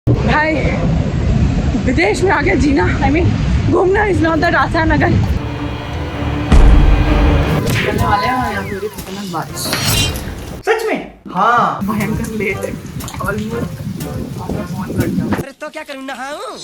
भाई विदेश में आके जीना, आई मीन घूमना इज नॉट दैट आसान। अगर करने वाले हैं यहाँ पे खतरनाक बारिश, सच में। हाँ भयंकर लेट है, ऑलमोस्ट फोन कर दिया। अरे तो क्या करूँ, नहाऊं?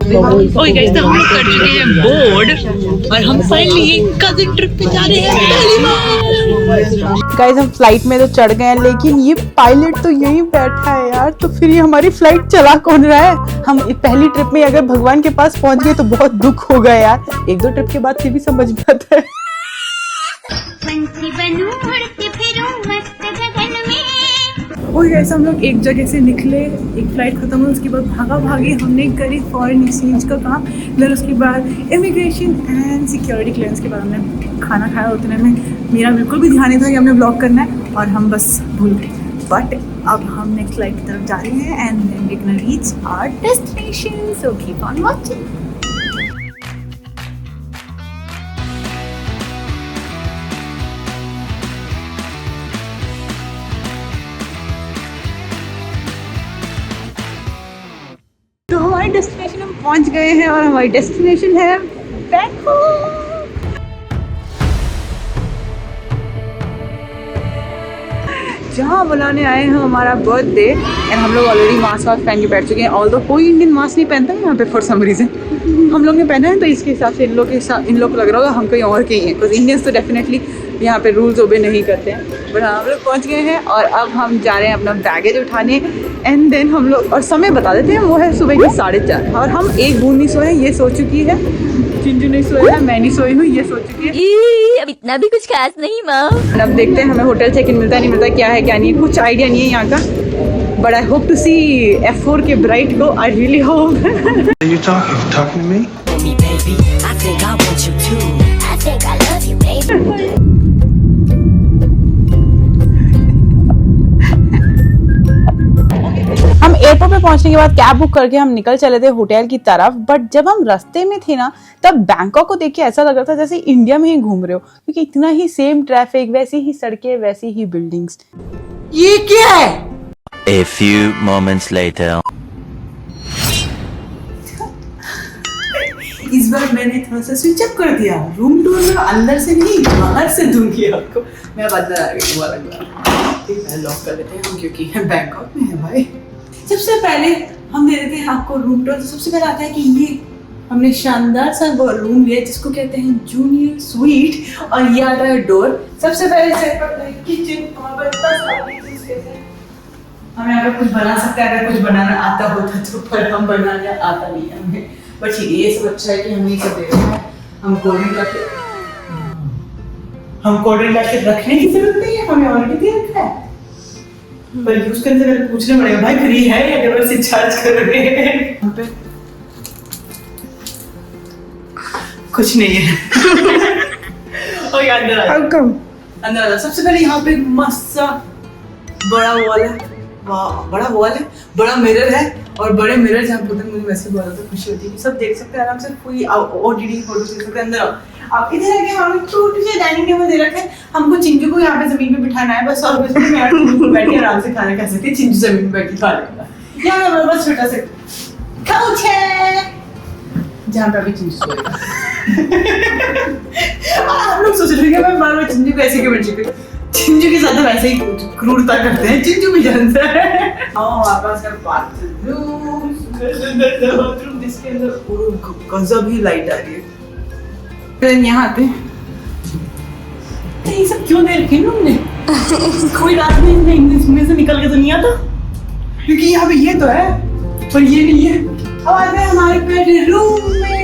ओए गाइस, तो हम लोग कर चुके हैं बोर्ड और हम फाइनली एक कजिन ट्रिप पे जा रहे हैं पहली बार। गाइस हम फ्लाइट में तो चढ़ गए हैं, लेकिन ये पायलट तो यहीं बैठा है यार। तो फिर ये हमारी फ्लाइट चला कौन रहा है? हम पहली ट्रिप में अगर भगवान के पास पहुंच गए तो बहुत दुख होगा यार। एक दो ट्रिप के बाद फिर भी समझ में आता है। वही ऐसा हम लोग एक जगह से निकले, एक फ्लाइट खत्म हुई, उसके बाद भागा भागी हमने करी फॉरेन एक्सचेंज का काम, फिर उसके बाद इमिग्रेशन एंड सिक्योरिटी क्लियरेंस के बाद हमने खाना खाया। उतने में मेरा बिल्कुल भी ध्यान नहीं था कि हमने ब्लॉग करना है और हम बस भूल गए। बट अब हम नेक्स्ट फ्लाइट की तरफ जा रहे हैं and then we can reach our destination, so keep on watching. तो हमारी डेस्टिनेशन हम पहुंच गए हैं और हमारी डेस्टिनेशन है बैंकॉक। जहाँ बुलाने आए हैं हमारा बर्थडे एंड हम लोग ऑलरेडी मास्क वास्क पहन के बैठ चुके हैं। ऑल्दो कोई इंडियन मास्क नहीं पहनता है यहाँ पे फॉर सम रीजन, हम लोग ने पहना है तो इसके हिसाब से इन लोग को लग रहा होगा हम कहीं और के ही हैं, बिकॉज इंडियंस तो डेफिनेटली यहाँ पे रूल्स ओबे नहीं करते हैं। बट हम लोग पहुँच गए हैं और अब हम जा रहे हैं अपना बैगेज उठाने एंड देन हम लोग, और समय बता देते हैं वो है सुबह के 4:30 और हम एक बूंद नहीं सोए, ये सो चुकी है। चिंजू नहीं सोया है, मैं नहीं सोई हूँ, ये सो चुकी है। अब इतना भी कुछ खास नहीं माँ। अब देखते हैं हमें होटल चेक इन मिलता है नहीं मिलता, क्या है क्या नहीं है, कुछ आइडिया नहीं है यहाँ का। But I hope to see F4 के ब्राइट को, I really hope. Are you talking to me? Me, baby, I think I want you too. I think I love you, baby. हम एयरपोर्ट पे पहुंचने के बाद कैब बुक करके हम निकल चले थे होटल की तरफ। बट जब हम रास्ते में थे ना, तब बैंकॉक को देख के ऐसा लग रहा था जैसे इंडिया में ही घूम रहे हो, क्योंकि इतना ही सेम ट्रैफिक, वैसी ही सड़कें, वैसी ही बिल्डिंग्स। ये क्या है? A few moments later. इस बार मैंने थोड़ा सा स्विच अप कर दिया, रूम टूर में अंदर से नहीं बाहर से दूंगी आपको। मैं बदला आ गई दोबारा लॉक कर देते हैं हम, क्योंकि बैंकॉक में है भाई। सबसे पहले हम दे देते हैं आपको रूम टूर। तो सबसे पहले आता है कि ये हमने शानदार सा रूम लिया जिसको कहते हैं जूनियर स्वीट, और ये आता है डोर। सबसे पहले किचन, हम यहाँ पे कुछ बना सकते हैं अगर कुछ बनाना आता होता तो, पर हम बनाने आता नहीं है हमें। बट ये सब अच्छा है कि हम ये सब दे रहे हैं। हम कोल्ड ड्रिंक लाके रखने की जरूरत नहीं है, हमें ऑलरेडी दे रखा है। पर यूज करने से पहले पूछना पड़ेगा भाई फ्री है या डबल से चार्ज करोगे। यहाँ पे कुछ नहीं है। और अंदर आ जाओ, अंदर आ जाओ। सबसे पहले यहाँ पे मस्त सा बड़ा वॉल है, वाह बड़ा वॉल है, बड़ा मिरर है। और बड़े मिरर जहाँ पे मुझे वैसे बहुत ज़्यादा खुशी होती है कि सब देख सकते हैं आराम से, कोई OTT फोटो देख सकते हैं। अंदर आओ आप, इधर आके हमें छोटी सी डाइनिंग टेबल दे रखा है। हमको चिंजू को यहाँ पे जमीन पे बिठाना है बस, और बस मैं बैठ के आराम से खाना खा सकती है। चिंजू जमीन पे बैठ के खा लेगा। यहाँ हमारे पास छोटा सा काउच है जहाँ पे अभी चिंजू सोएगा। हम लोग सोच रहे हैं मैं बार बार चिंजू को ऐसे क्यों बैठ चुके, चिंजू के साथ वैसे ही क्रूरता करते हैं, चिंजू भी जानता है। हमारे पास है बाथरूम, जिसके अंदर गजब ही लाइट आ रही है। फिर यहाँ पे ये सब क्यों दे रखे हैं हमने? कोई रात में इसमें से निकल के तो नहीं आता, क्योंकि यहाँ पे ये तो है पर ये नहीं है। अब आते हैं हमारे बेडरूम में।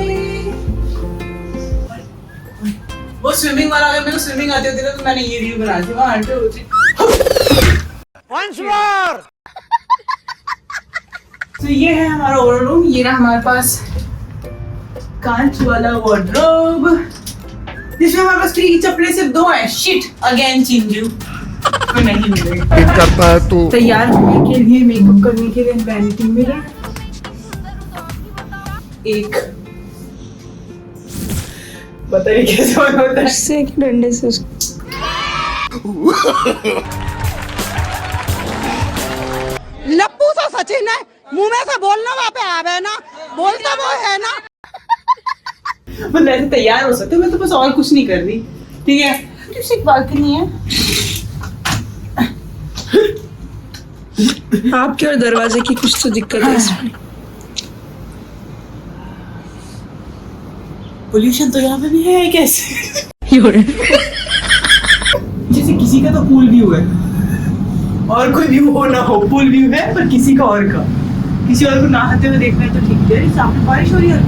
वो स्विमिंग वाला, अगर मेरे को स्विमिंग आती होती तो मैंने ये रील बना दी। Once more. तो ये है हमारा ओवर रूम। ये रहा हमारे पास कांच वाला वार्डरोब, जिसमें हमारे पास फ्री की चप्पलें सिर्फ 2 हैं। शिट अगेन चिंजू तो नहीं मिलेगा। करता है तू। तैयार होने के लिए, मेकअप करने के लिए वैनिटी मिरर एक, बताइए कैसे होता है। से डंडे से लप्पू सा सचिन है, मुंह में से बोलना वहाँ पे आवे ना, बोलता वो है ना। मतलब ऐसे तैयार हो सकते, मैं तो बस और कुछ नहीं कर रही, ठीक है। एक बालकनी है आपके और दरवाजे की कुछ तो दिक्कत है इसमें। पोल्यूशन तो यहाँ पे भी है कैसे? ये हो रहा है। जैसे किसी का तो पूल व्यू है और कोई व्यू हो ना हो, पूल व्यू है पर किसी का और का, किसी और को नहाते हुए देखना है तो ठीक है। सामने बारिश हो रही है।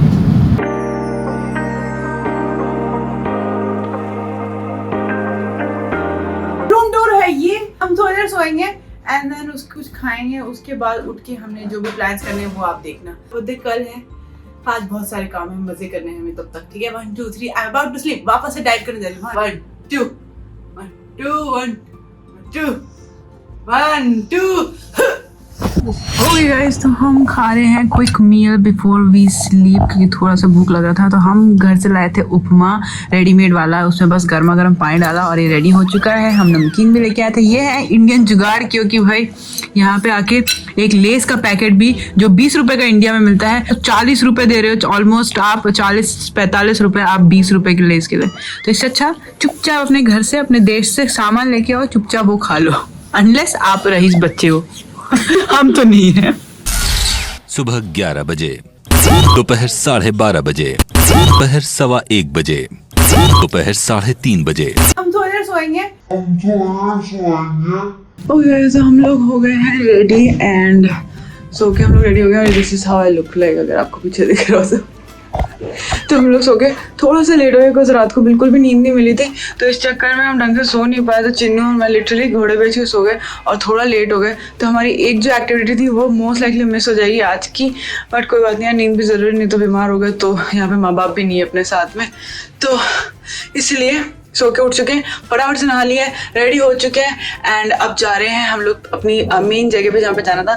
रूम टूर है ये। हम थोड़ी देर सोएंगे एंड देन उसको कुछ खाएंगे, उसके बाद उठ के हमने जो भी प्लान्स करने हैं वो आप देखना। बुधे कल है, आज बहुत सारे काम है, मजे करने हैं हमें तब तक, ठीक है। 1 2 3 I am about to sleep. वापस से डाइव करने जा रही हूँ। 1 2 1 2 1 2 1 2। ओके गाइस, तो हम खा रहे हैं quick meal before we sleep, क्योंकि थोड़ा सा भूख लग रहा था। तो हम घर से लाए थे उपमा रेडीमेड वाला, उसमें बस गर्मा गर्म पानी डाला और ये रेडी हो चुका है। हम नमकीन भी लेके आए थे। ये है इंडियन जुगाड़, क्योंकि भाई यहाँ पे आके एक लेस का पैकेट भी जो 20 रुपए का इंडिया में मिलता है, तो 40 रुपए दे रहे हो ऑलमोस्ट आप। 40-45 रुपए आप 20 रुपए की लेस के लिए। तो इससे अच्छा चुपचाप अपने घर से, अपने देश से सामान लेके आओ, चुपचाप वो खा लो, अनलेस आप रईस बच्चे हो। हम तो नहीं है। सुबह 11 बजे, दोपहर 12:30 बजे, दोपहर 1:15 बजे, दोपहर 3:30 बजे। हम थोड़ी देर सोएंगे। ओके, तो हम लोग हो गए हैं रेडी एंड सो के हम लोग रेडी हो गए। This is how I look like, अगर आपको पीछे दिख रहा हो तो हम लोग सो गए। थोड़ा सा लेट हो गया बिकॉज रात को बिल्कुल भी नींद नहीं मिली थी, तो इस चक्कर में हम ढंग से सो नहीं पाए। तो चिन्नू और मैं लिटरली घोड़े बेच के सो गए और थोड़ा लेट हो गए। तो हमारी एक जो एक्टिविटी थी वो मोस्ट लाइकली मिस हो जाएगी आज की, बट कोई बात नहीं, नींद भी ज़रूरी, नहीं तो बीमार हो गए तो यहाँ पे माँ बाप भी नहीं है अपने साथ में, तो इसलिए सो के उठ चुके हैं, फटाफट से नहा लिया है, रेडी हो चुके हैं एंड अब जा रहे हैं हम लोग अपनी मेन जगह पे जहाँ पे जाना था।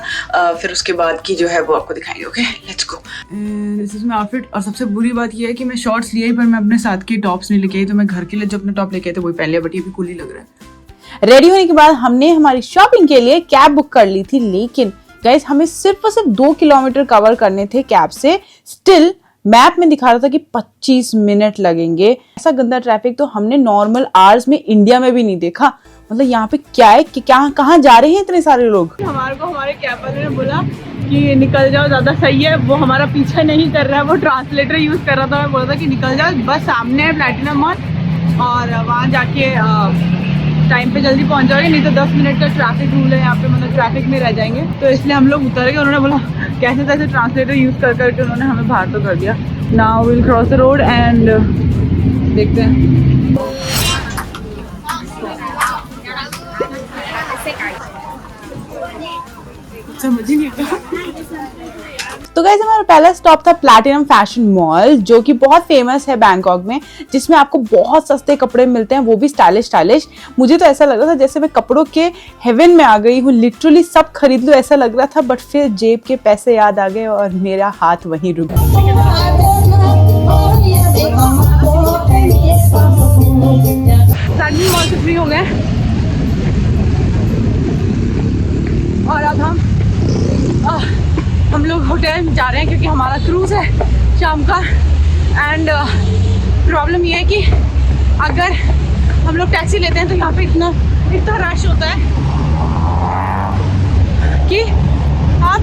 फिर उसके बाद की जो है वो आपको दिखाएंगे। Okay, let's go. This is my outfit. और सबसे बुरी बात ये है कि मैं शॉर्ट्स लिए पर मैं अपने साथ के टॉप्स नहीं लेके आई, तो मैं घर के लिए जो अपने टॉप लेके आए थे वही पहन लिया, बट ये भी कूल ही लग रहा है। रेडी होने के बाद हमने हमारी शॉपिंग के लिए कैब बुक कर ली थी, लेकिन गाइस हमें सिर्फ और सिर्फ 2 किलोमीटर कवर करने थे कैब से। स्टिल मैप में दिखा रहा था कि 25 मिनट लगेंगे। ऐसा गंदा ट्रैफिक तो हमने नॉर्मल आवर्स में इंडिया में भी नहीं देखा। मतलब यहाँ पे क्या है कि क्या कहाँ जा रहे हैं इतने सारे लोग। हमारे को हमारे कैब वाले ने बोला कि निकल जाओ, ज्यादा सही है। वो हमारा पीछा नहीं कर रहा है, वो ट्रांसलेटर यूज कर रहा था। मैं बोला था कि निकल जाओ, बस सामने है प्लैटिनम मॉल और वहाँ जाके टाइम पे जल्दी पहुंच जाओगे, नहीं तो 10 मिनट का ट्रैफिक रूल है यहाँ पे, मतलब ट्रैफिक में रह जाएंगे। तो इसलिए हम लोग उतर गए। उन्होंने बोला कैसे तैसे ट्रांसलेटर यूज कर करके उन्होंने हमें बाहर तो कर दिया। Now will cross the road and देखते हैं। समझ ही नहीं आता। तो गाइस हमारा पहला स्टॉप था प्लैटिनम फैशन मॉल, जो कि बहुत फेमस है बैंकॉक में, जिसमें आपको बहुत सस्ते कपड़े मिलते हैं, वो भी स्टाइलिश। मुझे तो ऐसा लग रहा था जैसे मैं कपड़ों के हेवन में आ गई हूँ, लिटरली सब खरीद लूं ऐसा लग रहा था। बट फिर जेब के पैसे याद आ गए और मेरा हाथ वहीं रुक गया। मॉल से फ्री हो गए और अब हम लोग होटल जा रहे हैं, क्योंकि हमारा क्रूज है शाम का। एंड प्रॉब्लम ये है कि अगर हम लोग टैक्सी लेते हैं तो यहाँ पे इतना रश होता है कि आप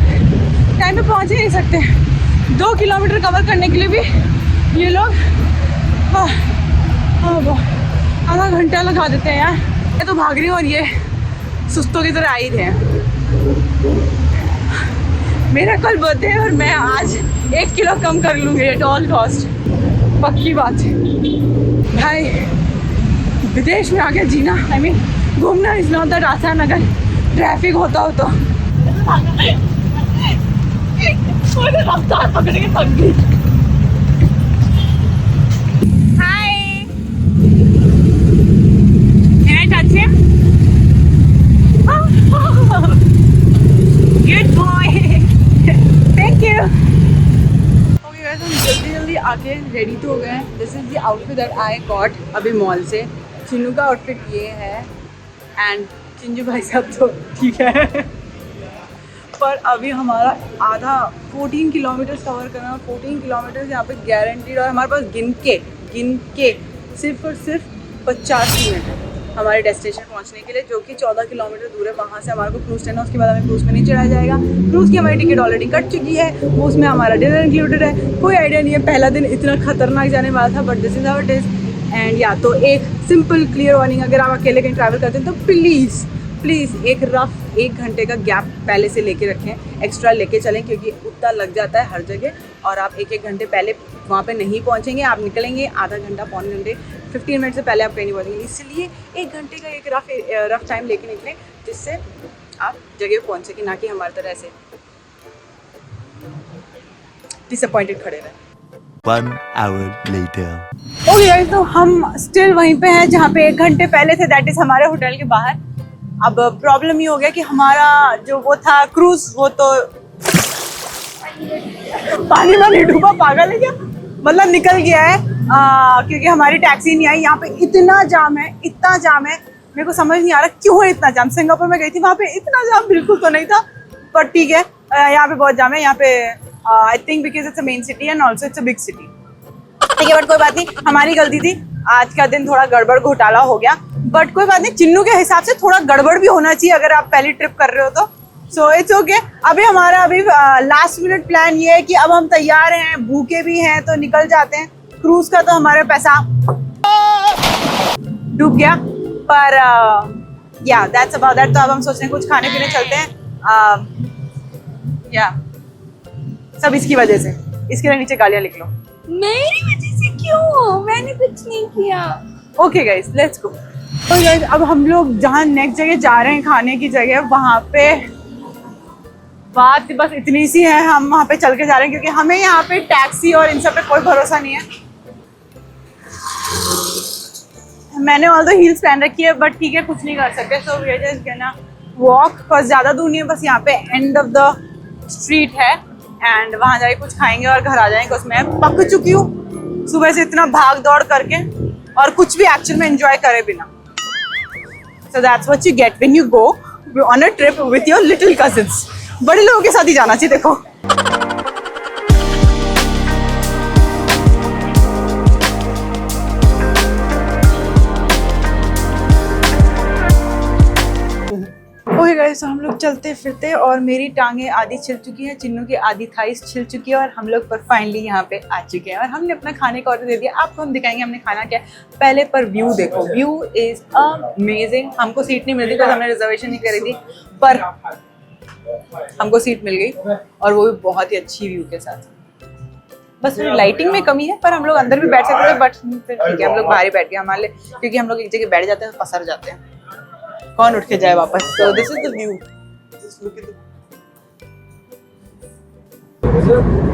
टाइम पे पहुँच ही नहीं सकते। 2 किलोमीटर कवर करने के लिए भी ये लोग आधा घंटा लगा देते हैं यार। मैं तो भाग रही हूँ और ये सुस्तों की तरह आ ही रहे हैं। मेरा कल बर्थडे है और मैं आज 1 किलो कम कर लूँगी एट ऑल कॉस्ट, पक्की बात है भाई। विदेश में आके जीना, आई मीन घूमना इज नॉट दैट आसान अगर ट्रैफिक होता हो तो। रफ्तार पकड़ के थक गई। Hi, can I touch him? Good boy, thank you. Okay guys, हम जल्दी आके रेडी तो हो गए हैं। This is the outfit that I got अभी मॉल से। चिन्नू का आउटफिट ये है एंड चिंजू भाई साहब तो ठीक है पर अभी हमारा आधा 14 किलोमीटर कवर करना है। 14 किलोमीटर यहाँ पे गारंटीड, और हमारे पास गिन के सिर्फ और सिर्फ 50 मिनट है हमारे डेस्टिनेशन पहुँचने के लिए, जो कि 14 किलोमीटर दूर है। वहाँ से हमारे को क्रूज़ करना है, उसके बाद हमें क्रूज़ में नहीं चढ़ाया जाएगा। क्रूज़ की हमारी टिकट ऑलरेडी कट चुकी है, वो उसमें हमारा डिनर इंक्लूडेड है। कोई आइडिया नहीं है पहला दिन इतना खतरनाक जाने वाला था, but this is how it is. And या तो एक सिंपल क्लियर वार्निंग, अगर आप अकेले कहीं ट्रैवल करते हैं तो प्लीज़ एक रफ 1 घंटे का गैप पहले से लेके रखें, एक्स्ट्रा लेके चलें, क्योंकि उतना लग जाता है हर जगह। और आप 1 घंटे पहले वहाँ पे नहीं पहुँचेंगे, आप निकलेंगे आधा घंटा पौन घंटे 15 मिनट से पहले आप कहीं नहीं पहुँचेंगे। इसलिए 1 घंटे का एक रफ टाइम लेके निकलें, जिससे आप जगह पहुँच सकें, ना कि हमारी तरह ऐसे डिसअपॉइंटेड खड़े रहें। 1 hour later. ओके गाइस, तो हम स्टिल वहीं पे हैं जहाँ पे 1 घंटे पहले थे, दैट इज़ हमारे होटल के बाहर। अब प्रॉब्लम ये हो गया कि हमारा जो वो था क्रूज, वो तो पानी में नहीं डूबा, पागल है क्या, मतलब निकल गया है क्योंकि हमारी टैक्सी नहीं आई। यहाँ पे इतना जाम है, मेरे को समझ नहीं आ रहा क्यों है इतना जाम। सिंगापुर में गई थी, वहाँ पे इतना जाम बिल्कुल तो नहीं था, पर ठीक है यहाँ पे बहुत जाम है। यहाँ पे I think because it's a main city and also it's a big city. ठीक है, बट कोई बात नहीं, हमारी गलती थी। आज का दिन थोड़ा गड़बड़ घोटाला हो गया, बट कोई बात नहीं। चिन्नू के हिसाब से थोड़ा गड़बड़ भी होना चाहिए अगर आप पहली ट्रिप कर रहे हो तो। So it's okay. अभी हमारा लास्ट मिनट प्लान ये है कि अब हम तैयार हैं, भूखे भी हैं, तो निकल जाते हैं। क्रूज का तो हमारे पैसा डूब गया, पर या दैट्स अबाउट दैट। तो अब हम सोच रहे हैं कुछ खाने पीने चलते हैं। या सब इसकी वजह से, इसके लिए नीचे गालियाँ लिख लो। मेरी वजह से क्यों? मैंने कुछ नहीं किया। Okay guys, let's go. तो गाइस, अब हम लोग जहाँ नेक्स्ट जगह जा रहे हैं खाने की जगह, वहाँ पे बात बस इतनी सी है, हम वहाँ पे चल के जा रहे हैं क्योंकि हमें यहाँ पे टैक्सी और इन सब पे कोई भरोसा नहीं है। मैंने ऑल द हील्स पहन रखी है, बट ठीक है, कुछ नहीं कर सकते। So we are just gonna walk, बस ज़्यादा दूर नहीं है, बस यहाँ पे एंड ऑफ द स्ट्रीट है एंड वहाँ जाके कुछ खाएंगे और घर आ जाएंगे। उसमें पक चुकी हूँ सुबह से इतना भाग दौड़ करके, और कुछ भी एक्चुअल में एंजॉय करे बिना। So that's what you get when you go on a trip with your little cousins. बड़े लोगों के साथ ही जाना चाहिए। देखो ओके गाइस, हम लोग चलते फिरते और मेरी टांगे आधी छिल चुकी है, चिन्नू की आधी थाइस छिल चुकी है, और हम लोग पर फाइनली यहाँ पे आ चुके हैं और हमने अपना खाने का ऑर्डर दे दिया। आपको हम दिखाएंगे हमने खाना क्या है पहले, पर व्यू देखो, व्यू इज अमेजिंग। हमको सीट नहीं मिल रही बिकॉज हमने रिजर्वेशन नहीं करी थी, पर हमको सीट मिल गई और वो भी बहुत ही अच्छी व्यू के साथ। बस लाइटिंग में कमी है, पर हम लोग अंदर भी बैठ सकते थे, बट फिर ठीक है, हम लोग बाहर ही बैठ गए हमारे लिए, क्योंकि हम लोग एक जगह बैठ जाते हैं पसर जाते हैं, कौन उठ के जाए वापस। तो this is the view.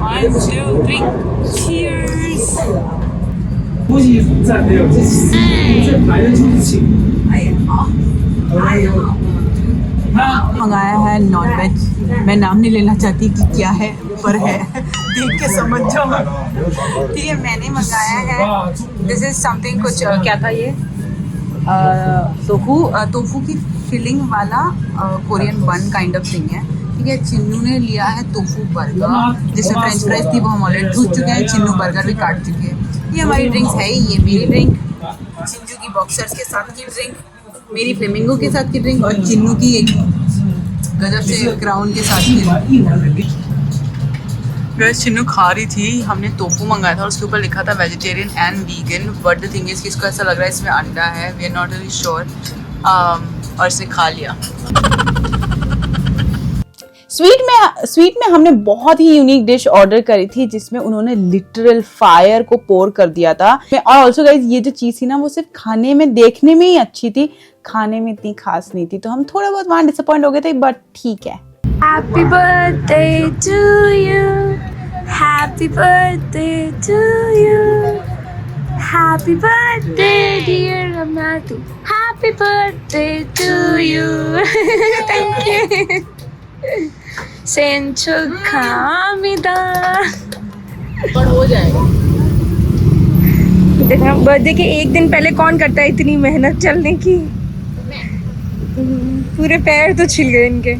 One, two, three. Cheers. मंगाया है नॉनवेज, मैं नाम नहीं लेना चाहती कि क्या है, पर है, देख के समझ जाओ। ठीक है, मैंने मंगाया है, दिस इज समथिंग, कुछ क्या था ये, टोफू की फिलिंग वाला कोरियन बन काइंड ऑफ थिंग है। ठीक है, चिन्नू ने लिया है टोफू बर्गर, जिसमें फ्रेंच फ्राइज थी, वो हम ऑलरेडी पूछ चुके हैं। चिन्नू बर्गर भी काट चुके हैं। ये हमारी ड्रिंक्स है, ये मेरी ड्रिंक, चिन्नू की बॉक्सर्स के साथ की ड्रिंक, मेरी फ्लेमिंगो के साथ की ड्रिंक, और चिन्नू की एक गजब से क्राउन के साथ की। चिन्नू खा रही थी, हमने टोफू मंगाया था और उसके ऊपर लिखा था vegetarian and vegan, but the thing is कि इसको ऐसा लग रहा है इसमें अंडा है, वी आर नॉट रियली श्योर, और इसे खा लिया। स्वीट में हमने बहुत ही यूनिक डिश ऑर्डर करी थी, जिसमें उन्होंने लिटरल फायर को पोर कर दिया था। और ऑल्सो गाइज, ये जो चीज थी ना, वो सिर्फ खाने में, देखने में ही अच्छी थी, खाने में इतनी खास नहीं थी, तो हम थोड़ा बहुत वहाँ डिसअपॉइंट हो गए थे, बट ठीक है। Happy birthday to you, happy birthday to you, happy birthday dear Amatu, happy birthday to you. Thank you. Sencho kamida. पर हो जाएगा। देखना, बर्थडे के एक दिन पहले कौन करता है इतनी मेहनत चलने की। पूरे पैर तो छिल गए इनके।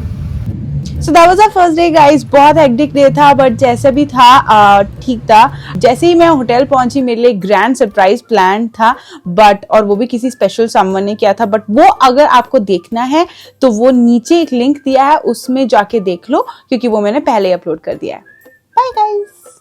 So that was our first day guys, बहुत हेक्टिक डे था बट जैसा भी था ठीक था। जैसे ही मैं होटल पहुंची मेरे लिए ग्रैंड सरप्राइज प्लान था बट और वो भी किसी स्पेशल समवन ने किया था बट वो अगर आपको देखना है तो वो नीचे एक लिंक दिया है उसमें जाके देख लो क्योंकि वो मैंने पहले अपलोड कर दिया है। Bye guys.